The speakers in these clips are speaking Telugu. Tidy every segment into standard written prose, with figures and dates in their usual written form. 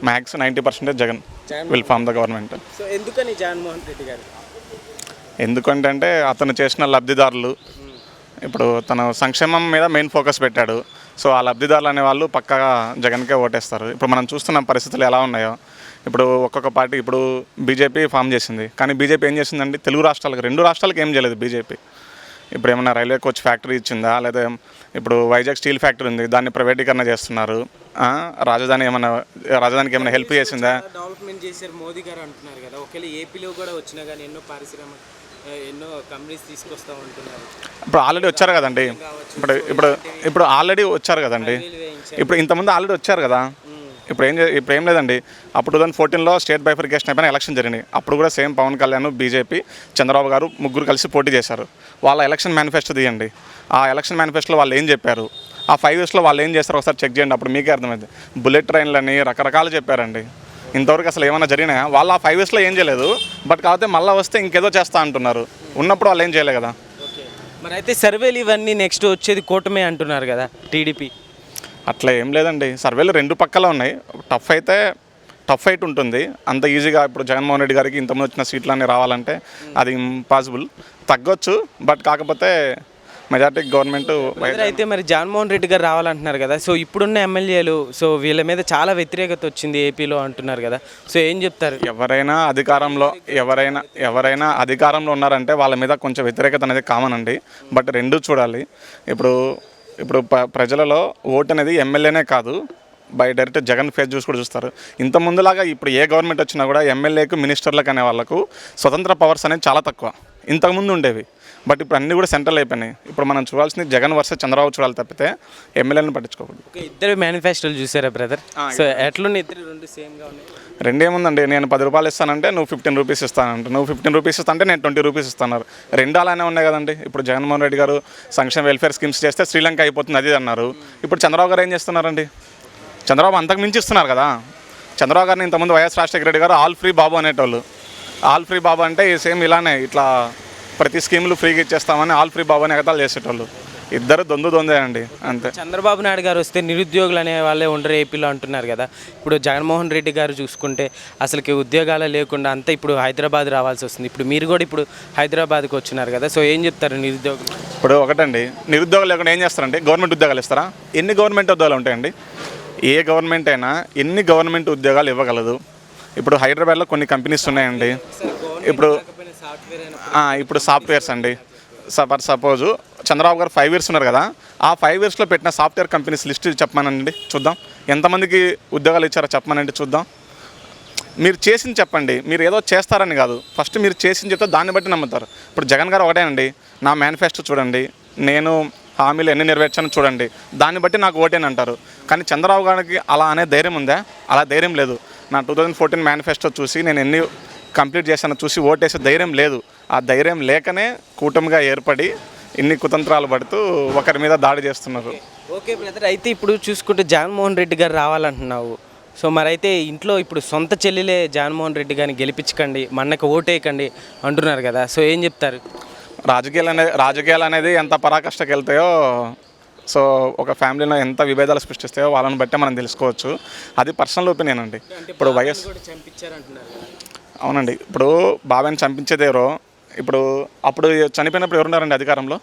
Max 90% Jagan will form the government. So ఎందుకని జగన్మోహన్ రెడ్డి గారు? ఎందుకంటే అతను చేసిన లబ్ధిదారులు ఇప్పుడు తన సంక్షేమం మీద మెయిన్ ఫోకస్ పెట్టాడు. సో ఆ లబ్ధిదారులు అనే వాళ్ళు పక్కాగా జగన్కే ఓటేస్తారు. ఇప్పుడు మనం చూస్తున్న పరిస్థితులు ఎలా ఉన్నాయో, ఇప్పుడు ఒక్కొక్క పార్టీ ఇప్పుడు బీజేపీ ఫామ్ చేసింది, కానీ బీజేపీ ఏం చేసిందండి, తెలుగు రాష్ట్రాలకు 2 రాష్ట్రాలకు ఏం చేయలేదు బీజేపీ. ఇప్పుడు ఏమన్నా రైల్వే కోచ్ ఫ్యాక్టరీ ఇచ్చిందా, లేదా ఇప్పుడు వైజాగ్ స్టీల్ ఫ్యాక్టరీ ఉంది, దాన్ని ప్రైవేటీకరణ చేస్తున్నారు. రాజధానికి ఏమైనా హెల్ప్ చేసిందా? డెవలప్మెంట్ చేశారు మోదీ గారు అంటున్నారు కదా, ఒకవేళ ఏపీలో కూడా వచ్చినా కానీ ఎన్నో కంపెనీస్ తీసుకొస్తా ఉంటున్నారు. ఇప్పుడు ఆల్రెడీ వచ్చారు కదండి, ఇప్పుడు ఆల్రెడీ వచ్చారు కదండి, ఇప్పుడు ఇంతకుముందు ఆల్రెడీ వచ్చారు కదా. ఇప్పుడు ఏం లేదండి, అప్పుడు 2014లో స్టేట్ బైఫర్కేషన్ అయిపోయిన ఎలక్షన్ జరిగినాయి. అప్పుడు కూడా సేమ్ పవన్ కళ్యాణ్, బీజేపీ, చంద్రబాబు గారు ముగ్గురు కలిసి పోటీ చేశారు. వాళ్ళ ఎలక్షన్ మేనిఫెస్టో తీయండి, ఆ ఎలక్షన్ మేనిఫెస్టోలో వాళ్ళు ఏం చెప్పారు, ఆ 5 yearsలో వాళ్ళు ఏం చేస్తారో ఒకసారి చెక్ చేయండి, అప్పుడు మీకే అర్థమైంది. బుల్లెట్ ట్రైన్లని రకరకాలు చెప్పారండి. ఇంతవరకు అసలు ఏమైనా జరిగినాయా? వాళ్ళు ఆ 5 yearsలో ఏం చేయలేదు, బట్ కాకపోతే మళ్ళీ వస్తే ఇంకేదో చేస్తా అంటున్నారు. ఉన్నప్పుడు వాళ్ళు ఏం చేయలేదు కదా. మరి అయితే సర్వేలు ఇవన్నీ నెక్స్ట్ వచ్చేది కూటమే అంటున్నారు కదా టీడీపీ. అట్లా ఏం లేదండి, సర్వేలు 2 పక్కల ఉన్నాయి. టఫ్ ఫైట్ ఉంటుంది. అంత ఈజీగా ఇప్పుడు జగన్మోహన్ రెడ్డి గారికి ఇంతమంది వచ్చిన సీట్లన్నీ రావాలంటే అది ఇంపాసిబుల్. తగ్గొచ్చు, బట్ కాకపోతే మెజార్టీ గవర్నమెంట్ అయితే మరి జగన్మోహన్ రెడ్డి గారు రావాలంటున్నారు కదా. సో ఇప్పుడున్న ఎమ్మెల్యేలు సో వీళ్ళ మీద చాలా వ్యతిరేకత వచ్చింది ఏపీలో అంటున్నారు కదా. సో ఏం చెప్తారు? ఎవరైనా అధికారంలో ఉన్నారంటే వాళ్ళ మీద కొంచెం వ్యతిరేకత అనేది కామన్ అండి. బట్ 2 చూడాలి. ఇప్పుడు ప్రజలలో ఓటు అనేది ఎమ్మెల్యేనే కాదు, బై డైరెక్ట్ జగన్ ఫేస్ చూసి కూడా చూస్తారు. ఇంత ముందులాగా ఇప్పుడు ఏ గవర్నమెంట్ వచ్చినా కూడా ఎమ్మెల్యేకు, మినిస్టర్లకు అనే వాళ్ళకు స్వతంత్ర పవర్స్ అనేది చాలా తక్కువ. ఇంతకుముందు ఉండేవి, బట్ ఇప్పుడు అన్నీ కూడా సెంట్రల్ అయిపోయినాయి. ఇప్పుడు మనం చూడాల్సింది జగన్ వర్సెస్ చంద్రబాబు చూడాలి తప్పితే ఎమ్మెల్యేలను పట్టించుకోకూడదు. ఇద్దరు మేనిఫెస్టోలు చూసారా బ్రదర్? సో ఎట్లున్నాయి ఇద్దరు? 2 సేమ్గా ఉన్నాయి. 2 ఏముందండి, నేను 10 రూపాయలు ఇస్తానంటే నువ్వు 15 రూపీస్ ఇస్తానంటే, నువ్వు 15 రూపీస్ ఇస్తానంటే నేను 20 రూపీస్ ఇస్తాను. 2 అలానే ఉన్నాయి కదండి. ఇప్పుడు జగన్మోహన్ రెడ్డి గారు సంక్షేమ వెల్ఫేర్ స్కీమ్స్ చేస్తే శ్రీలంక అయిపోతుంది అది అన్నారు. ఇప్పుడు చంద్రబాబు గారు ఏం చేస్తున్నారండి? చంద్రబాబు అంతకు మించి ఇస్తున్నారు కదా. చంద్రబాబు గారిని ఇంతకుముందు వైఎస్ రాజశేఖర రెడ్డి గారు ఆల్ ఫ్రీ బాబు అనేటోళ్ళు. ఆల్ ఫ్రీ బాబు అంటే సేమ్ ఇలానే ఇట్లా ప్రతి స్కీములు ఫ్రీగా ఇచ్చేస్తామని ఆల్ ఫ్రీ బాబు అని ఎగతాలు చేసేటోళ్ళు. ఇద్దరు దొందే అండి, అంతే. చంద్రబాబు నాయుడు గారు వస్తే నిరుద్యోగులు అనే వాళ్ళే ఉండరు ఏపీలో అంటున్నారు కదా. ఇప్పుడు జగన్మోహన్ రెడ్డి గారు చూసుకుంటే అసలుకి ఉద్యోగాలు లేకుండా అంతా ఇప్పుడు హైదరాబాద్ రావాల్సి వస్తుంది. ఇప్పుడు మీరు కూడా ఇప్పుడు హైదరాబాద్కి వచ్చినారు కదా. సో ఏం చెప్తారు నిరుద్యోగులు? ఇప్పుడు ఒకటండి, నిరుద్యోగాలు లేకుండా ఏం చేస్తారంటే గవర్నమెంట్ ఉద్యోగాలు ఇస్తారా? ఎన్ని గవర్నమెంట్ ఉద్యోగాలు ఉంటాయండి? ఏ గవర్నమెంట్ అయినా ఎన్ని గవర్నమెంట్ ఉద్యోగాలు ఇవ్వగలదు? ఇప్పుడు హైదరాబాద్లో కొన్ని కంపెనీస్ ఉన్నాయండి. ఇప్పుడు సాఫ్ట్వేర్స్ అండి, సపోజు చంద్రబాబు గారు 5 years ఉన్నారు కదా, ఆ 5 yearsలో పెట్టిన సాఫ్ట్వేర్ కంపెనీస్ లిస్ట్ చెప్పమనండి చూద్దాం. ఎంతమందికి ఉద్యోగాలు ఇచ్చారో చెప్పమనండి చూద్దాం. మీరు చేసింది చెప్పండి, మీరు ఏదో చేస్తారని కాదు, ఫస్ట్ మీరు చేసింది చెప్తే దాన్ని బట్టి నమ్ముతారు. ఇప్పుడు జగన్ గారు ఒకటేనండి, నా మేనిఫెస్టో చూడండి, నేను హామీలు ఎన్ని నెరవేర్చానో చూడండి, దాన్ని బట్టి నాకు ఓటేనంటారు. కానీ చంద్రబాబు గారికి అలా అనే ధైర్యం ఉందా? అలా ధైర్యం లేదు. నా 2014 మేనిఫెస్టో చూసి నేను ఎన్ని కంప్లీట్ చేశానో చూసి ఓటేసే ధైర్యం లేదు. ఆ ధైర్యం లేకనే కూటమిగా ఏర్పడి ఇన్ని కుతంత్రాలు పడుతూ ఒకరి మీద దాడి చేస్తున్నారు. ఓకే బ్రదర్, అయితే ఇప్పుడు చూసుకుంటే జగన్మోహన్ రెడ్డి గారు రావాలంటున్నావు. సో మరైతే ఇంట్లో ఇప్పుడు సొంత చెల్లెలే జగన్మోహన్ రెడ్డి గారిని గెలిపించకండి, మన్నకు ఓటేయకండి అంటున్నారు కదా. సో ఏం చెప్తారు? రాజకీయాలు అనేది ఎంత పరాకష్టకి వెళ్తాయో, సో ఒక ఫ్యామిలీలో ఎంత విభేదాలు సృష్టిస్తాయో వాళ్ళని బట్టే మనం తెలుసుకోవచ్చు. అది పర్సనల్ ఒపీనియన్ అండి. ఇప్పుడు వైఎస్ అవునండి, ఇప్పుడు బాబాయ్ని చంపించేది ఎవరో, అప్పుడు చనిపోయినప్పుడు ఎవరున్నారండి అధికారంలో?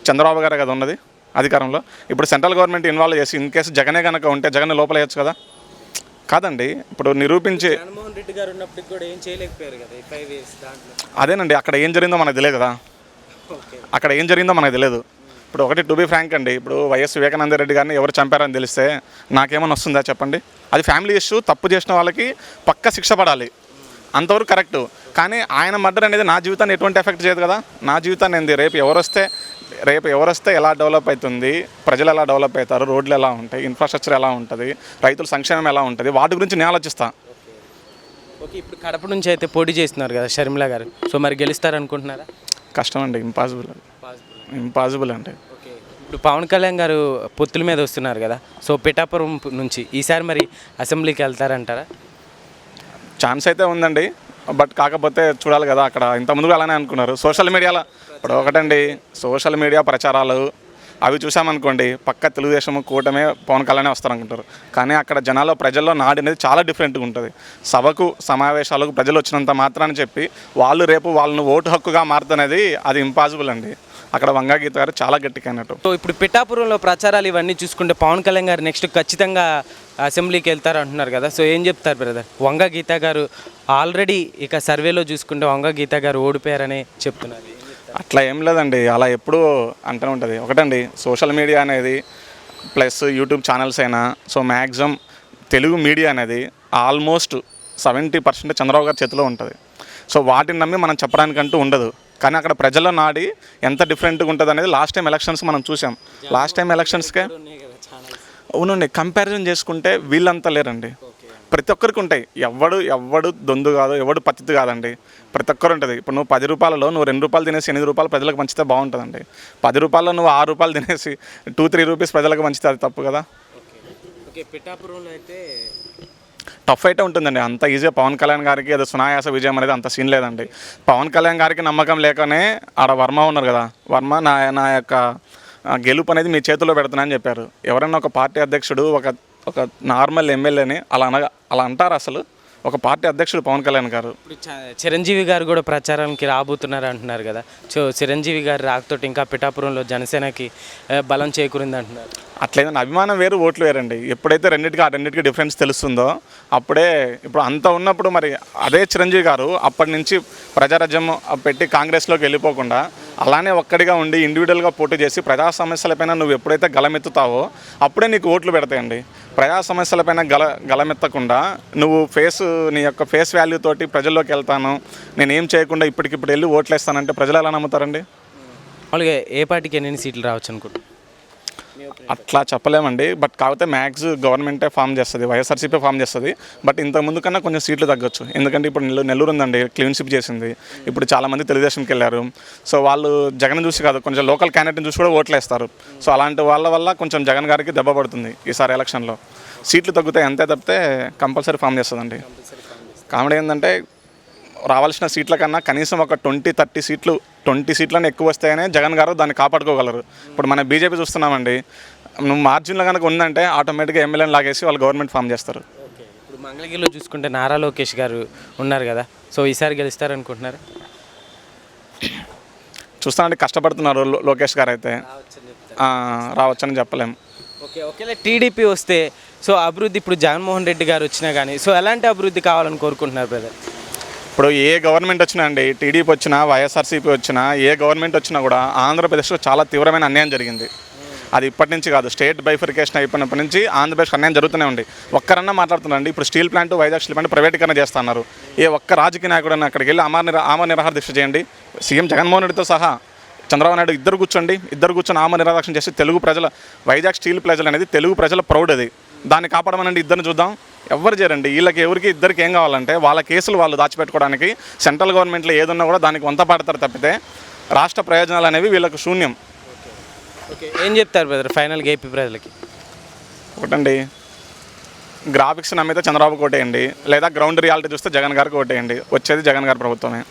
చంద్రబాబు గారే కదా ఉన్నది అధికారంలో. ఇప్పుడు సెంట్రల్ గవర్నమెంట్ ఇన్వాల్వ్ చేసి ఇన్ కేసు జగనే కనుక ఉంటే జగన్ లోపల వేయచ్చు కదా. కాదండి, ఇప్పుడు నిరూపించి జగన్మోహన్ రెడ్డి గారు ఉన్నప్పటికీ కూడా ఏం చేయలేకపోయారు కదా 5 years దాంట్లో. అదేనండి, అక్కడ ఏం జరిగిందో మనకు తెలియదు కదా. ఇప్పుడు ఒకటి టు బీ ఫ్రాంక్ అండి, ఇప్పుడు వైఎస్ వివేకానంద రెడ్డి గారిని ఎవరు చంపారని తెలిస్తే నాకేమన్నా వస్తుందా చెప్పండి? అది ఫ్యామిలీ ఇష్యూ. తప్పు చేసిన వాళ్ళకి పక్క శిక్ష పడాలి, అంతవరకు కరెక్టు. కానీ ఆయన మర్డర్ అనేది నా జీవితాన్ని ఎటువంటి ఎఫెక్ట్ చేయదు కదా. నా జీవితాన్ని ఏంది, రేపు ఎవరొస్తే ఎలా డెవలప్ అవుతుంది, ప్రజలు ఎలా డెవలప్ అవుతారు, రోడ్లు ఎలా ఉంటాయి, ఇన్ఫ్రాస్ట్రక్చర్ ఎలా ఉంటుంది, రైతుల సంక్షేమం ఎలా ఉంటుంది, వాటి గురించి నేను ఆలోచిస్తాను. ఓకే, ఇప్పుడు కడప నుంచి అయితే పోటీ చేస్తున్నారు కదా షర్మిల గారు. సో మరి గెలుస్తారనుకుంటున్నారా? కష్టం అండి, ఇంపాసిబుల్ అంటే. ఓకే, ఇప్పుడు పవన్ కళ్యాణ్ గారు పొత్తుల మీద వస్తున్నారు కదా. సో పిఠాపురం నుంచి ఈసారి మరి అసెంబ్లీకి వెళ్తారంటారా? ఛాన్స్ అయితే ఉందండి, బట్ కాకపోతే చూడాలి కదా. అక్కడ ఇంతకుముందు అలానే అనుకున్నారు. సోషల్ మీడియాలో ఇప్పుడు ఒకటండి, సోషల్ మీడియా ప్రచారాలు, అవి చూసామనుకోండి పక్క తెలుగుదేశం కూటమే పవన్ కళ్యాణే వస్తారనుకుంటారు. కానీ అక్కడ జనాల్లో ప్రజల్లో నాడు అనేది చాలా డిఫరెంట్గా ఉంటుంది. సభకు సమావేశాలకు ప్రజలు వచ్చినంత మాత్రాన్ని చెప్పి వాళ్ళు రేపు వాళ్ళను ఓటు హక్కుగా మారుతున్నది అది ఇంపాసిబుల్ అండి. అక్కడ వంగా గీత గారు చాలా గట్టిగా అన్నట్టు. సో ఇప్పుడు పిఠాపురంలో ప్రచారాలు ఇవన్నీ చూసుకుంటే పవన్ కళ్యాణ్ గారు నెక్స్ట్ ఖచ్చితంగా అసెంబ్లీకి వెళ్తారు అంటున్నారు కదా, సో ఏం చెప్తారు బ్రదర్? వంగ గీత గారు ఆల్రెడీ ఇక సర్వేలో చూసుకుంటే వంగ గీత గారు ఓడిపోయారని చెప్తున్నారు. అట్లా ఏం లేదండి, అలా ఎప్పుడూ అంటూనే ఉంటుంది. ఒకటండి, సోషల్ మీడియా అనేది ప్లస్ యూట్యూబ్ ఛానల్స్ అయినా సో మ్యాక్సిమం తెలుగు మీడియా అనేది ఆల్మోస్ట్ 70% చంద్రబాబు గారి చేతిలో ఉంటుంది. సో వాటిని నమ్మి మనం చెప్పడానికంటూ ఉండదు. కానీ అక్కడ ప్రజల నాడి ఎంత డిఫరెంట్గా ఉంటుంది అనేది లాస్ట్ టైం ఎలక్షన్స్ మనం చూసాం. లాస్ట్ టైం ఎలక్షన్స్కే అవునండి, కంపారిజన్ చేసుకుంటే వీళ్ళంతా లేరండి. ప్రతి ఒక్కరికి ఉంటాయి. ఎవడు దొందు కాదు, ఎవడు పతిథి కాదండి. ప్రతి ఒక్కరు ఉంటుంది. ఇప్పుడు నువ్వు 10 రూపాయలలో నువ్వు 2 రూపాయలు తినేసి 8 రూపాయలు ప్రజలకు పంచితే బాగుంటుందండి. 10 రూపాయలలో నువ్వు 6 రూపాయలు తినేసి 2-3 రూపీస్ ప్రజలకు పంచితే అది తప్పు కదా. పిఠాపురంలో అయితే టఫ్ అయితే ఉంటుందండి. అంత ఈజీగా పవన్ కళ్యాణ్ గారికి అది సునాయాస విజయం అనేది అంత సీన్ లేదండి. పవన్ కళ్యాణ్ గారికి నమ్మకం లేకనే ఆడ వర్మ ఉన్నారు కదా, వర్మ నా యొక్క గెలుపు అనేది మీ చేతిలో పెడుతున్నానని చెప్పారు. ఎవరైనా ఒక పార్టీ అధ్యక్షుడు ఒక నార్మల్ ఎమ్మెల్యేని అలా అంటారు? అసలు ఒక పార్టీ అధ్యక్షుడు పవన్ కళ్యాణ్ గారు. ఇప్పుడు చిరంజీవి గారు కూడా ప్రచారానికి రాబోతున్నారు అంటున్నారు కదా, సో చిరంజీవి గారు రాకతోటి ఇంకా పిఠాపురంలో జనసేనకి బలం చేకూరింది అంటున్నారు. అట్లేదండి, అభిమానం వేరు, ఓట్లు వేరండి. ఎప్పుడైతే రెండింటికి డిఫరెన్స్ తెలుస్తుందో అప్పుడే. ఇప్పుడు అంత ఉన్నప్పుడు మరి అదే చిరంజీవి గారు అప్పటి నుంచి ప్రజారాజ్యం పెట్టి కాంగ్రెస్లోకి వెళ్ళిపోకుండా అలానే ఒక్కడిగా ఉండి ఇండివిజువల్గా పోటీ చేసి ప్రజా సమస్యలపైన నువ్వు ఎప్పుడైతే గలమెత్తుతావో అప్పుడే నీకు ఓట్లు పెడతాయండి. ప్రజా సమస్యలపైన గలమెత్తకుండా నువ్వు నీ యొక్క ఫేస్ వాల్యూ తోటి ప్రజల్లోకి వెళ్తాను, నేనేం చేయకుండా ఇప్పటికిప్పుడు వెళ్ళి ఓట్లు వేస్తానంటే ప్రజలు ఎలా నమ్ముతారండి? మామూలుగా ఏ పార్టీకి ఎన్ని సీట్లు రావచ్చు అనుకుంటున్నారు? అట్లా చెప్పలేమండి. బట్ కాకపోతే మ్యాక్స్ గవర్నమెంటే ఫామ్ చేస్తుంది, వైఎస్ఆర్సీపీ ఫామ్ చేస్తుంది. బట్ ఇంతకుముందు కన్నా కొంచెం సీట్లు తగ్గొచ్చు. ఎందుకంటే ఇప్పుడు నెల్లూరు ఉందండి, క్లీన్ స్వీప్ చేసింది. ఇప్పుడు చాలామంది తెలుగుదేశంకి వెళ్ళారు. సో వాళ్ళు జగన్ చూసి కాదు, కొంచెం లోకల్ క్యాండిడేట్ని చూసి కూడా ఓట్లు వేస్తారు. సో అలాంటి వాళ్ళ వల్ల కొంచెం జగన్ గారికి దెబ్బ పడుతుంది ఈసారి ఎలక్షన్లో. సీట్లు తగ్గుతాయి అంతే తప్పితే కంపల్సరీ ఫామ్ చేస్తుందండి. కామెడీ ఏంటంటే రావాల్సిన సీట్ల కన్నా కనీసం ఒక 20 సీట్లను ఎక్కువ వస్తాయనే జగన్ గారు దాన్ని కాపాడుకోగలరు. ఇప్పుడు మన బీజేపీ చూస్తున్నామండి, నువ్వు మార్జిన్లో కనుక ఉందంటే ఆటోమేటిక్గా ఎమ్మెల్యేని లాగేసి వాళ్ళు గవర్నమెంట్ ఫామ్ చేస్తారు. ఇప్పుడు మంగళగిరిలో చూసుకుంటే నారా లోకేష్ గారు ఉన్నారు కదా, సో ఈసారి గెలుస్తారనుకుంటున్నారు? చూస్తానండి, కష్టపడుతున్నారు లోకేష్ గారు అయితే, రావచ్చని చెప్పలేము. ఒకవేళ టీడీపీ వస్తే సో అభివృద్ధి ఇప్పుడు జగన్మోహన్ రెడ్డి గారు వచ్చినా కానీ సో ఎలాంటి అభివృద్ధి కావాలని కోరుకుంటున్నారు బ్రదర్? ఇప్పుడు ఏ గవర్నమెంట్ వచ్చినా అండి, టీడీపీ వచ్చినా వైఎస్ఆర్సీపీ వచ్చినా ఏ గవర్నమెంట్ వచ్చినా కూడా ఆంధ్రప్రదేశ్లో చాలా తీవ్రమైన అన్యాయం జరిగింది. అది ఇప్పటి నుంచి కాదు, స్టేట్ బైఫర్కేషన్ అయిపోయినప్పటి నుంచి ఆంధ్రప్రదేశ్ అన్యాయం జరుగుతూనే ఉంది. ఒక్కరన్నా మాట్లాడుతున్నారండి. ఇప్పుడు steel plant, Vizag steel plant ప్రైవేటీకరణ చేస్తున్నారు. ఏ ఒక్క రాజకీయ నాయకుడన్నా అక్కడికి వెళ్ళి ఆమర నిరాహార దీక్ష చేయండి. సీఎం జగన్మోహన్ రెడ్డితో సహా చంద్రబాబు నాయుడు ఇద్దరు కూర్చొని ఆమర నిరాహార చేసి తెలుగు ప్రజల వైజాగ్ స్టీల్ ప్లాంట్ అనేది తెలుగు ప్రజల ప్రౌడ్. అది దాన్ని కాపాడమనండి, ఇద్దరిని చూద్దాం. ఎవరు చేయరండి. ఇద్దరికి ఏం కావాలంటే వాళ్ళ కేసులు వాళ్ళు దాచిపెట్టుకోవడానికి సెంట్రల్ గవర్నమెంట్లో ఏదున్నా కూడా దానికి వంత పాడతారు తప్పితే రాష్ట్ర ప్రయోజనాలు అనేవి వీళ్ళకు శూన్యం. ఏం చెప్తారు బ్రదర్ ఫైనల్గా ఏపీ ప్రజలకి? ఒకటండి, గ్రాఫిక్స్ నమ్మితే చంద్రబాబు కోటేయండి, లేదా గ్రౌండ్ రియాలిటీ చూస్తే జగన్ గారికి ఓటేయండి. వచ్చేది జగన్ గారి ప్రభుత్వమే.